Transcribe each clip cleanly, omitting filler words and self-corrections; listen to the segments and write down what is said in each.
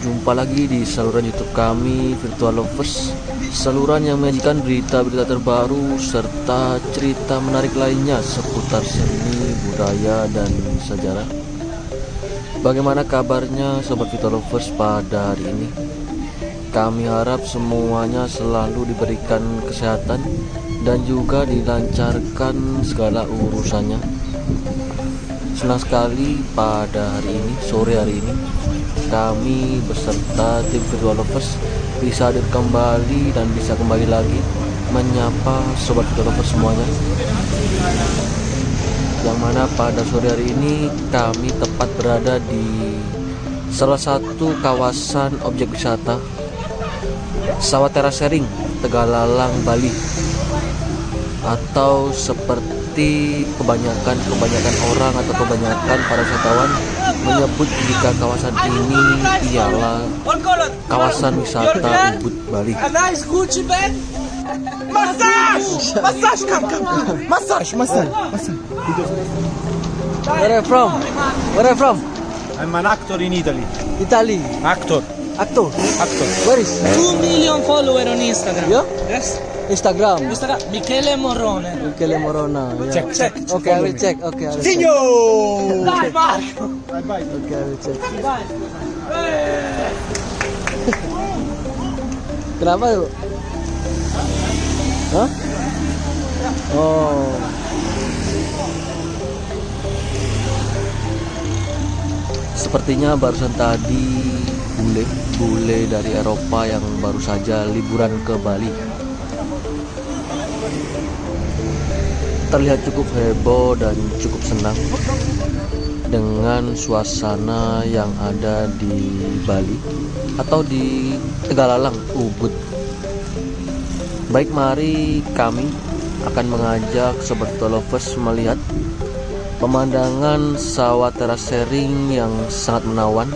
Jumpa lagi di saluran YouTube kami, Virtual Lovers, saluran yang menyajikan berita-berita terbaru serta cerita menarik lainnya seputar seni, budaya, dan sejarah. Bagaimana kabarnya Sobat Virtual Lovers pada hari ini? Kami harap semuanya selalu diberikan kesehatan dan juga dilancarkan segala urusannya. Senang sekali pada hari ini, sore hari ini, kami beserta tim Virtual Lovers bisa hadir kembali dan bisa kembali lagi menyapa Sobat Virtual Lovers semuanya. Yang mana pada sore hari ini kami tepat berada di salah satu kawasan objek wisata Sawah Terasering, Tegalalang, Bali. Atau seperti kebanyakan orang atau kebanyakan para wisatawan menyebut jika kawasan ini ialah kawasan wisata Ubud, Bali. Massage. Where are you from? I'm an actor in Italy. Italy. Actor. Where is? 2 million followers on Instagram. Yeah? Yes. Instagram. Michele Morrone. Michele Morona. Yeah. Check. Okay, I will check. Okay, I will check. Signor! Dai Marco. Bye. Okay, I will check. Dai. Kenapa yuk? Hah? Oh. Sepertinya barusan tadi bule dari Eropa yang baru saja liburan ke Bali terlihat cukup heboh dan cukup senang dengan suasana yang ada di Bali atau di Tegalalang, Ubud. Baik, mari kami akan mengajak Sobat Lovers melihat pemandangan Sawah Terasering yang sangat menawan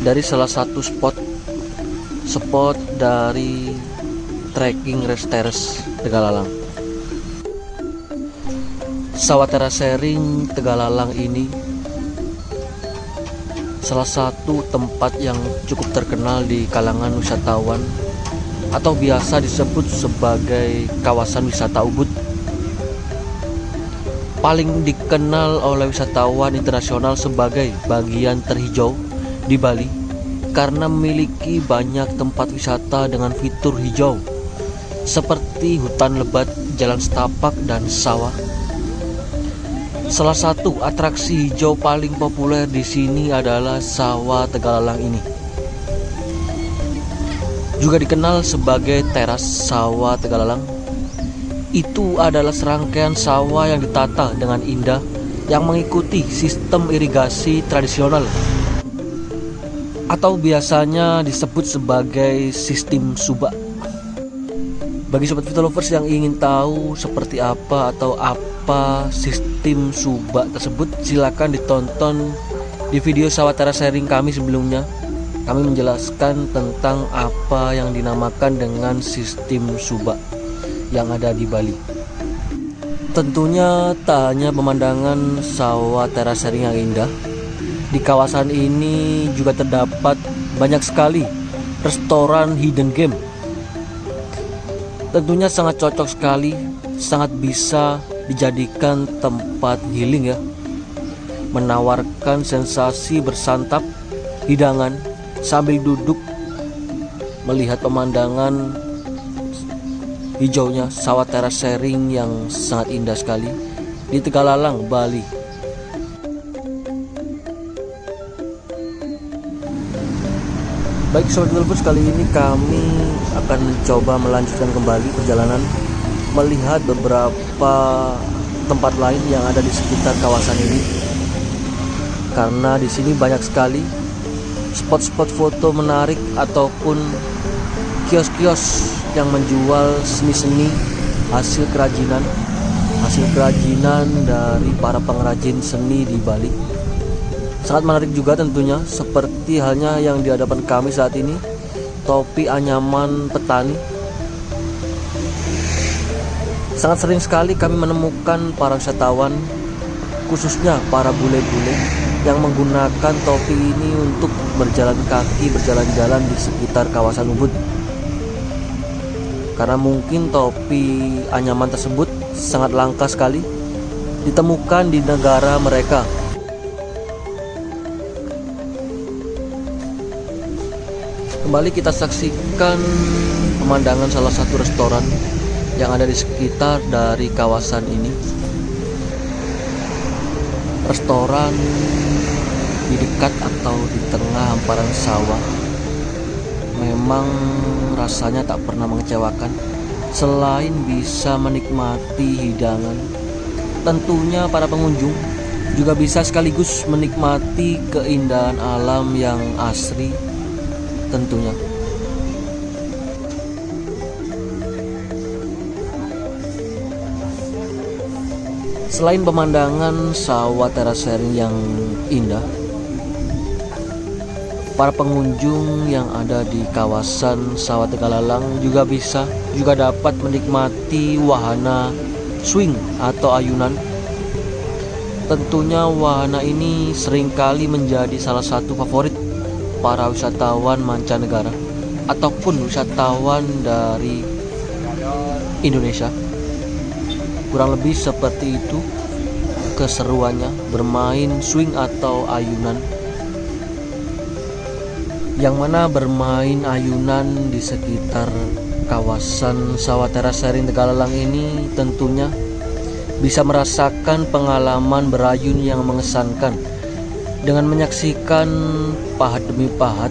dari salah satu spot dari trekking rest terrace Tegalalang. Sawah Terasering Tegalalang ini salah satu tempat yang cukup terkenal di kalangan wisatawan atau biasa disebut sebagai kawasan wisata Ubud. Paling dikenal oleh wisatawan internasional sebagai bagian terhijau di Bali karena memiliki banyak tempat wisata dengan fitur hijau seperti hutan lebat, jalan setapak, dan sawah. Salah satu atraksi hijau paling populer di sini adalah Sawah Tegalalang ini. Juga dikenal sebagai teras Sawah Tegalalang. Itu adalah serangkaian sawah yang ditata dengan indah yang mengikuti sistem irigasi tradisional atau biasanya disebut sebagai sistem subak. Bagi Sobat Virtual Lovers yang ingin tahu seperti apa atau apa sistem subak tersebut, silakan ditonton di video Sawah Terasering kami sebelumnya. Kami menjelaskan tentang apa yang dinamakan dengan sistem subak yang ada di Bali. Tentunya tak hanya pemandangan Sawah Terasering yang indah. Di kawasan ini juga terdapat banyak sekali restoran hidden game. Tentunya sangat cocok sekali, sangat bisa dijadikan tempat healing ya. Menawarkan sensasi bersantap hidangan sambil duduk melihat pemandangan hijaunya Sawah Terasering yang sangat indah sekali di Tegalalang, Bali. Baik Sobat Lovers, kali ini kami akan mencoba melanjutkan kembali perjalanan melihat beberapa tempat lain yang ada di sekitar kawasan ini. Karena di sini banyak sekali spot-spot foto menarik ataupun kios-kios yang menjual seni-seni hasil kerajinan dari para pengrajin seni di Bali. Sangat menarik juga tentunya, seperti halnya yang di hadapan kami saat ini, topi anyaman petani. Sangat sering sekali kami menemukan para wisatawan, khususnya para bule-bule yang menggunakan topi ini untuk berjalan kaki, berjalan-jalan di sekitar kawasan Ubud. Karena mungkin topi anyaman tersebut sangat langka sekali ditemukan di negara mereka. Kembali kita saksikan pemandangan salah satu restoran yang ada di sekitar dari kawasan ini. Restoran di dekat atau di tengah hamparan sawah. Memang rasanya tak pernah mengecewakan. Selain bisa menikmati hidangan, tentunya para pengunjung juga bisa sekaligus menikmati keindahan alam yang asri tentunya. Selain pemandangan sawah terasering yang indah, para pengunjung yang ada di kawasan sawah Tegalalang juga dapat menikmati wahana swing atau ayunan. Tentunya wahana ini seringkali menjadi salah satu favorit para wisatawan mancanegara ataupun wisatawan dari Indonesia. Kurang lebih seperti itu keseruannya bermain swing atau ayunan, yang mana bermain ayunan di sekitar kawasan sawah terasering Tegalalang ini tentunya bisa merasakan pengalaman berayun yang mengesankan dengan menyaksikan pahat demi pahat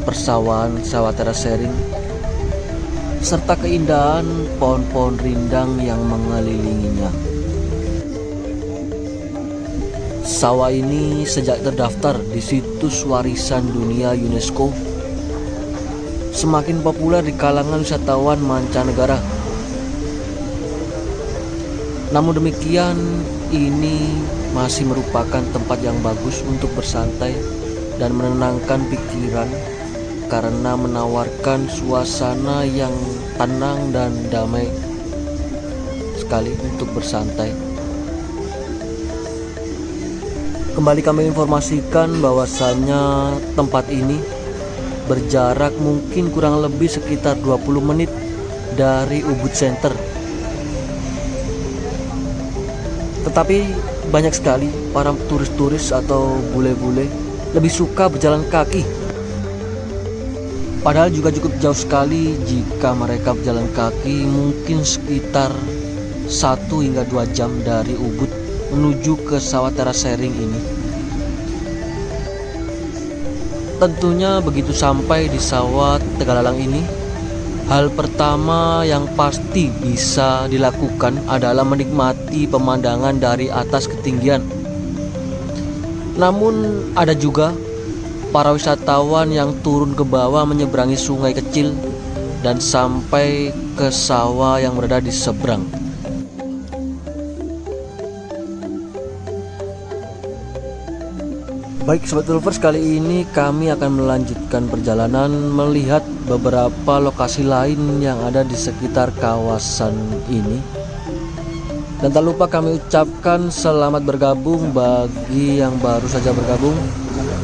persawahan sawah terasering serta keindahan pohon-pohon rindang yang mengelilinginya. Sawah ini sejak terdaftar di situs warisan dunia UNESCO semakin populer di kalangan wisatawan mancanegara. Namun demikian, ini masih merupakan tempat yang bagus untuk bersantai dan menenangkan pikiran karena menawarkan suasana yang tenang dan damai sekali untuk bersantai. Kembali kami informasikan bahwasannya tempat ini berjarak mungkin kurang lebih sekitar 20 menit dari Ubud Center. Tetapi banyak sekali para turis-turis atau bule-bule lebih suka berjalan kaki. Padahal juga cukup jauh sekali jika mereka berjalan kaki mungkin sekitar 1 hingga 2 jam dari Ubud menuju ke sawah terasering ini. Tentunya begitu sampai di sawah Tegalalang ini, hal pertama yang pasti bisa dilakukan adalah menikmati pemandangan dari atas ketinggian. Namun ada juga para wisatawan yang turun ke bawah menyeberangi sungai kecil dan sampai ke sawah yang berada di seberang. Baik Sobat Lovers, kali ini kami akan melanjutkan perjalanan melihat beberapa lokasi lain yang ada di sekitar kawasan ini. Dan tak lupa kami ucapkan selamat bergabung bagi yang baru saja bergabung.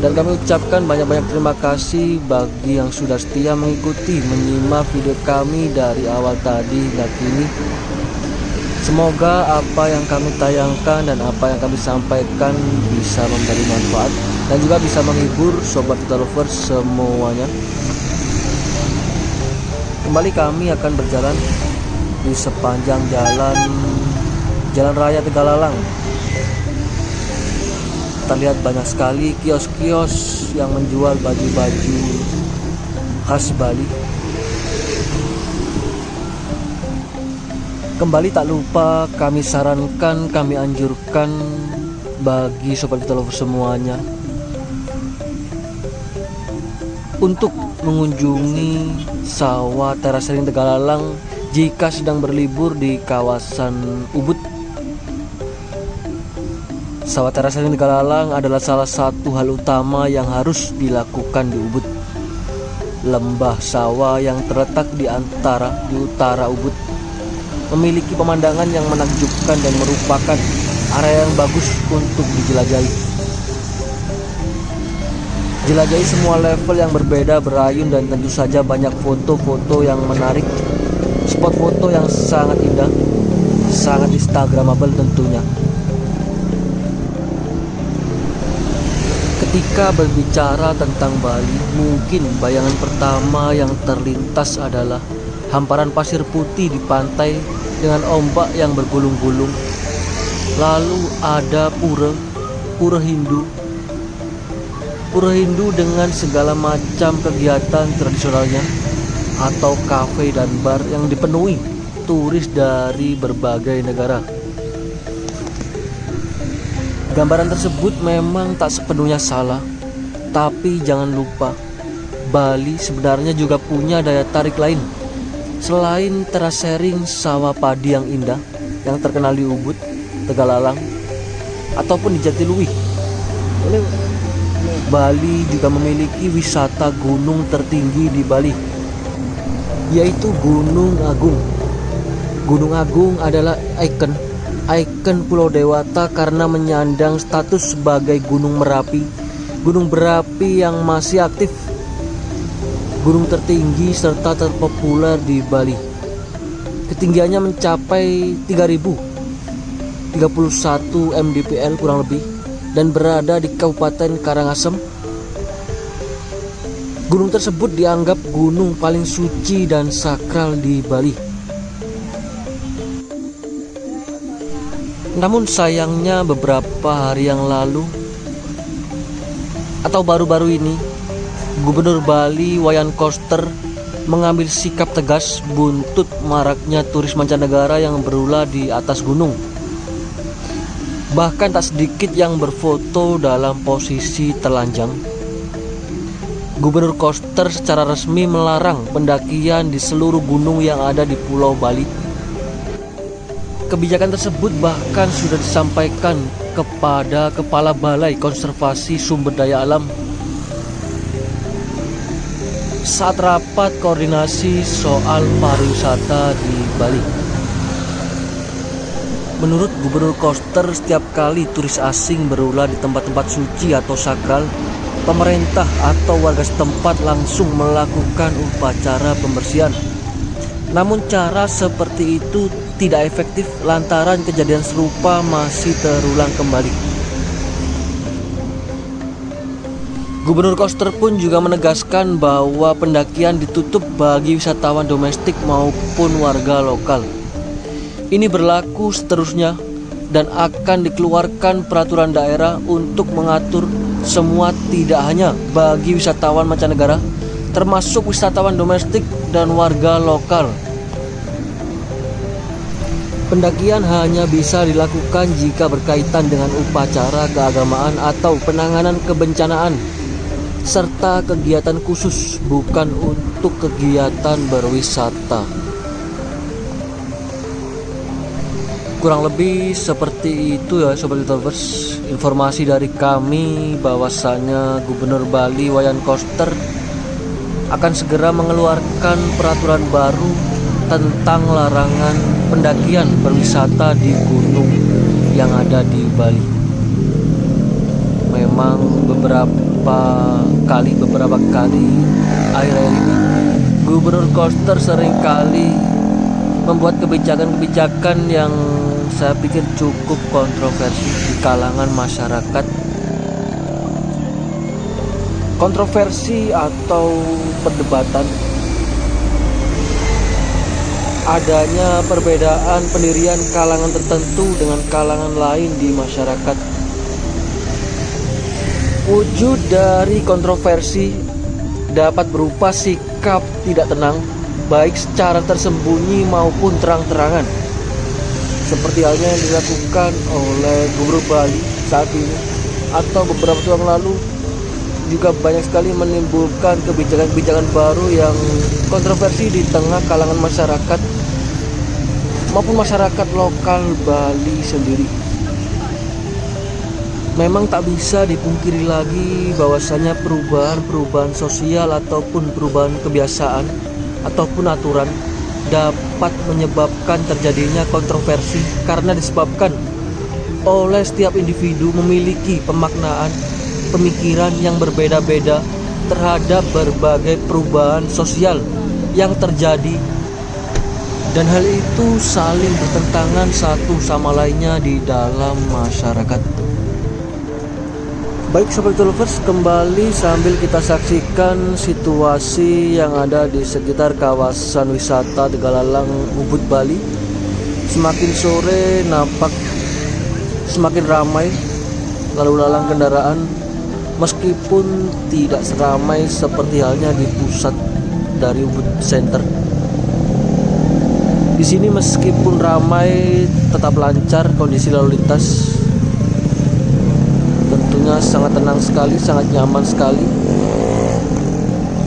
Dan kami ucapkan banyak-banyak terima kasih bagi yang sudah setia mengikuti, menyimak video kami dari awal tadi hingga kini. Semoga apa yang kami tayangkan dan apa yang kami sampaikan bisa memberi manfaat dan juga bisa menghibur Sobat Vita Lovers semuanya. Kembali kami akan berjalan di sepanjang Jalan Raya Tegalalang. Terlihat banyak sekali kios-kios yang menjual baju-baju khas Bali. Kembali tak lupa kami sarankan, kami anjurkan bagi Sobat Vita Lovers semuanya untuk mengunjungi sawah terasering Tegalalang jika sedang berlibur di kawasan Ubud. Sawah terasering Tegalalang adalah salah satu hal utama yang harus dilakukan di Ubud. Lembah sawah yang terletak di utara Ubud memiliki pemandangan yang menakjubkan dan merupakan area yang bagus untuk dijelajahi. Jelajahi semua level yang berbeda, berayun, dan tentu saja banyak foto-foto yang menarik. Spot foto yang sangat indah, sangat instagramable tentunya. Ketika berbicara tentang Bali, mungkin bayangan pertama yang terlintas adalah hamparan pasir putih di pantai dengan ombak yang bergulung-gulung. Lalu ada pura Hindu dengan segala macam kegiatan tradisionalnya, atau kafe dan bar yang dipenuhi turis dari berbagai negara. Gambaran tersebut memang tak sepenuhnya salah, tapi jangan lupa, Bali sebenarnya juga punya daya tarik lain. Selain terasering sawah padi yang indah yang terkenal di Ubud, Tegalalang, ataupun di Jatiluwih, Bali juga memiliki wisata gunung tertinggi di Bali, yaitu Gunung Agung. Gunung Agung adalah ikon Pulau Dewata karena menyandang status sebagai gunung berapi yang masih aktif, gunung tertinggi serta terpopuler di Bali. Ketinggiannya mencapai 3031 mdpl kurang lebih, dan berada di Kabupaten Karangasem. Gunung tersebut dianggap gunung paling suci dan sakral di Bali. Namun sayangnya beberapa hari yang lalu atau baru-baru ini, Gubernur Bali Wayan Koster mengambil sikap tegas buntut maraknya turis mancanegara yang berulah di atas gunung. Bahkan tak sedikit yang berfoto dalam posisi telanjang. Gubernur Koster secara resmi melarang pendakian di seluruh gunung yang ada di Pulau Bali. Kebijakan tersebut bahkan sudah disampaikan kepada Kepala Balai Konservasi Sumber Daya Alam saat rapat koordinasi soal pariwisata di Bali. Menurut Gubernur Koster, setiap kali turis asing berulah di tempat-tempat suci atau sakral, pemerintah atau warga setempat langsung melakukan upacara pembersihan. Namun cara seperti itu tidak efektif lantaran kejadian serupa masih terulang kembali. Gubernur Koster pun juga menegaskan bahwa pendakian ditutup bagi wisatawan domestik maupun warga lokal. Ini berlaku seterusnya dan akan dikeluarkan peraturan daerah untuk mengatur semua, tidak hanya bagi wisatawan mancanegara, termasuk wisatawan domestik dan warga lokal. Pendakian hanya bisa dilakukan jika berkaitan dengan upacara keagamaan atau penanganan kebencanaan, serta kegiatan khusus, bukan untuk kegiatan berwisata. Kurang lebih seperti itu ya Sobat Youtubers, informasi dari kami bahwasanya Gubernur Bali Wayan Koster akan segera mengeluarkan peraturan baru tentang larangan pendakian berwisata di gunung yang ada di Bali. Memang beberapa kali akhir-akhir ini Gubernur Koster seringkali membuat kebijakan-kebijakan yang saya pikir cukup kontroversi di kalangan masyarakat. Kontroversi atau perdebatan adanya perbedaan pendirian kalangan tertentu dengan kalangan lain di masyarakat. Wujud dari kontroversi dapat berupa sikap tidak tenang, baik secara tersembunyi maupun terang-terangan, seperti halnya yang dilakukan oleh Gubernur Bali saat ini, atau beberapa waktu yang lalu juga banyak sekali menimbulkan kebijakan-kebijakan baru yang kontroversi di tengah kalangan masyarakat maupun masyarakat lokal Bali sendiri. Memang tak bisa dipungkiri lagi bahwasanya perubahan sosial ataupun perubahan kebiasaan ataupun aturan dapat menyebabkan terjadinya kontroversi karena disebabkan oleh setiap individu memiliki pemaknaan pemikiran yang berbeda-beda terhadap berbagai perubahan sosial yang terjadi, dan hal itu saling bertentangan satu sama lainnya di dalam masyarakat. Baik Sobat Lovers, kembali sambil kita saksikan situasi yang ada di sekitar kawasan wisata Tegalalang, Ubud, Bali. Semakin sore nampak semakin ramai lalu lalang kendaraan, meskipun tidak seramai seperti halnya di pusat dari Ubud Center. Di sini meskipun ramai tetap lancar kondisi lalu lintas. Tentunya sangat tenang sekali, sangat nyaman sekali.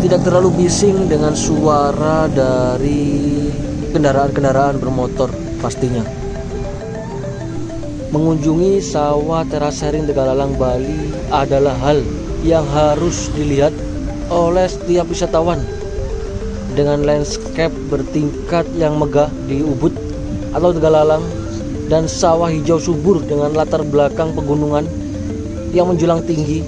Tidak terlalu bising dengan suara dari kendaraan-kendaraan bermotor pastinya. Mengunjungi sawah terasering Tegalalang, Bali adalah hal yang harus dilihat oleh setiap wisatawan. Dengan landscape bertingkat yang megah di Ubud atau Tegalalang dan sawah hijau subur dengan latar belakang pegunungan yang menjulang tinggi,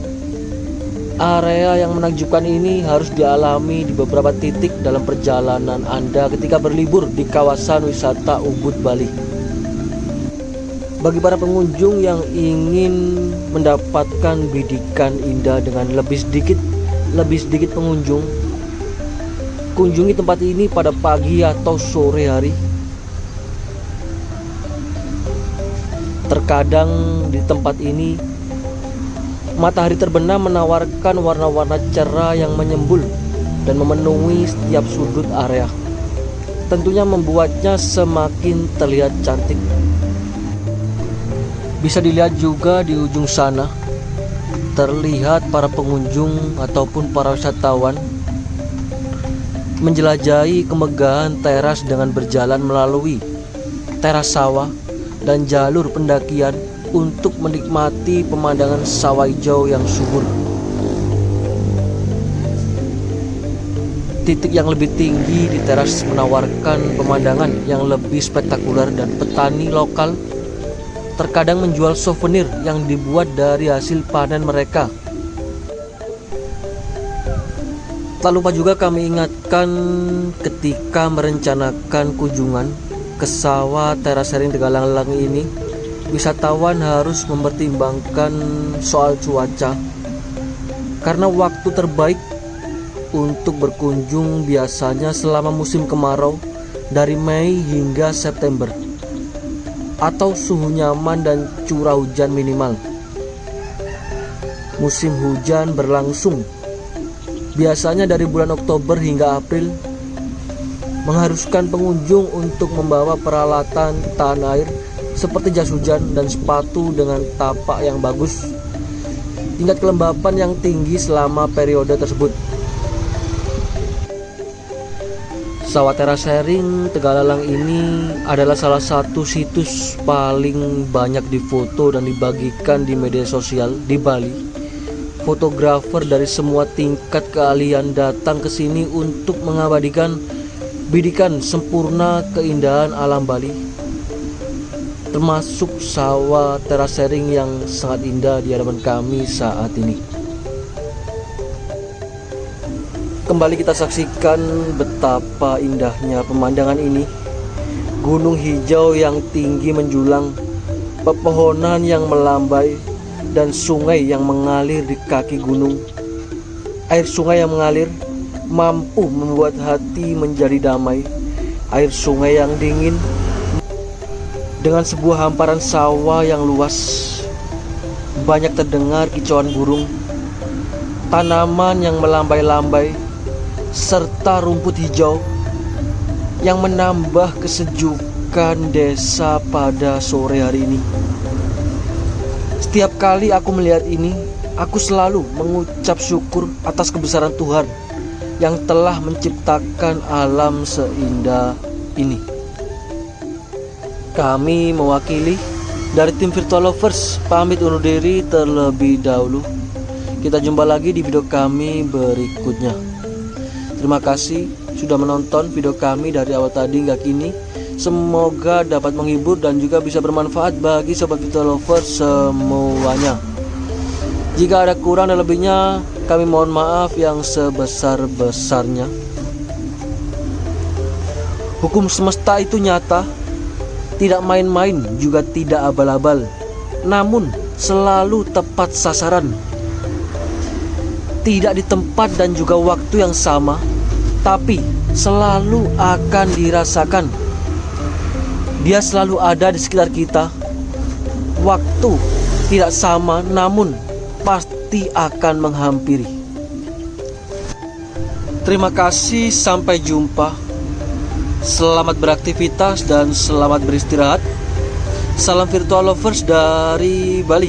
area yang menakjubkan ini harus dialami di beberapa titik dalam perjalanan Anda ketika berlibur di kawasan wisata Ubud, Bali. Bagi para pengunjung yang ingin mendapatkan bidikan indah dengan lebih sedikit pengunjung, kunjungi tempat ini pada pagi atau sore hari. Terkadang di tempat ini matahari terbenam menawarkan warna-warna cerah yang menyembul dan memenuhi setiap sudut area. Tentunya membuatnya semakin terlihat cantik. Bisa dilihat juga di ujung sana, terlihat para pengunjung ataupun para wisatawan menjelajahi kemegahan teras dengan berjalan melalui teras sawah dan jalur pendakian untuk menikmati pemandangan sawah hijau yang subur. Titik yang lebih tinggi di teras menawarkan pemandangan yang lebih spektakuler, dan petani lokal terkadang menjual souvenir yang dibuat dari hasil panen mereka. Tak lupa juga kami ingatkan ketika merencanakan kunjungan ke sawah terasering Tegalalang ini, wisatawan harus mempertimbangkan soal cuaca, karena waktu terbaik untuk berkunjung biasanya selama musim kemarau dari Mei hingga September, atau suhu nyaman dan curah hujan minimal. Musim hujan berlangsung biasanya dari bulan Oktober hingga April, mengharuskan pengunjung untuk membawa peralatan tahan air seperti jas hujan dan sepatu dengan tapak yang bagus. Tingkat kelembapan yang tinggi selama periode tersebut. Sawah terasering Tegalalang ini adalah salah satu situs paling banyak difoto dan dibagikan di media sosial di Bali. Fotografer dari semua tingkat keahlian datang ke sini untuk mengabadikan bidikan sempurna keindahan alam Bali, termasuk sawah terasering yang sangat indah di hadapan kami saat ini. Kembali kita saksikan betapa indahnya pemandangan ini. Gunung hijau yang tinggi menjulang, pepohonan yang melambai, dan sungai yang mengalir di kaki gunung. Air sungai yang mengalir mampu membuat hati menjadi damai. Air sungai yang dingin dengan sebuah hamparan sawah yang luas. Banyak terdengar kicauan burung, tanaman yang melambai-lambai, serta rumput hijau yang menambah kesejukan desa pada sore hari ini. Setiap kali aku melihat ini, aku selalu mengucap syukur atas kebesaran Tuhan yang telah menciptakan alam seindah ini. Kami mewakili dari tim Virtual Lovers pamit undur diri terlebih dahulu. Kita jumpa lagi di video kami berikutnya. Terima kasih sudah menonton video kami dari awal tadi hingga kini. Semoga dapat menghibur dan juga bisa bermanfaat bagi sobat Virtual Lovers semuanya. Jika ada kurang dan lebihnya, kami mohon maaf yang sebesar-besarnya. Hukum semesta itu nyata, tidak main-main juga tidak abal-abal, namun selalu tepat sasaran. Tidak di tempat dan juga waktu yang sama, tapi selalu akan dirasakan. Dia selalu ada di sekitar kita. Waktu tidak sama, namun pasti akan menghampiri. Terima kasih, sampai jumpa. Selamat beraktivitas dan selamat beristirahat. Salam virtual lovers dari Bali.